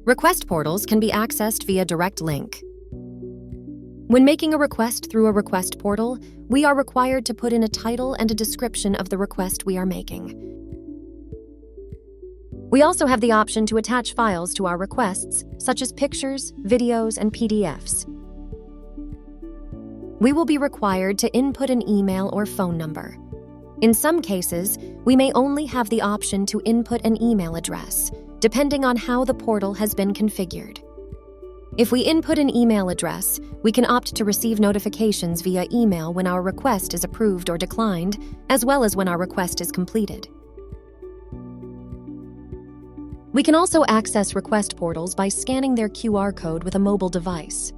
Request portals can be accessed via direct link. When making a request through a request portal, we are required to put in a title and a description of the request we are making. We also have the option to attach files to our requests, such as pictures, videos, and PDFs. We will be required to input an email or phone number. In some cases, we may only have the option to input an email address, depending on how the portal has been configured. If we input an email address, we can opt to receive notifications via email when our request is approved or declined, as well as when our request is completed. We can also access request portals by scanning their QR code with a mobile device.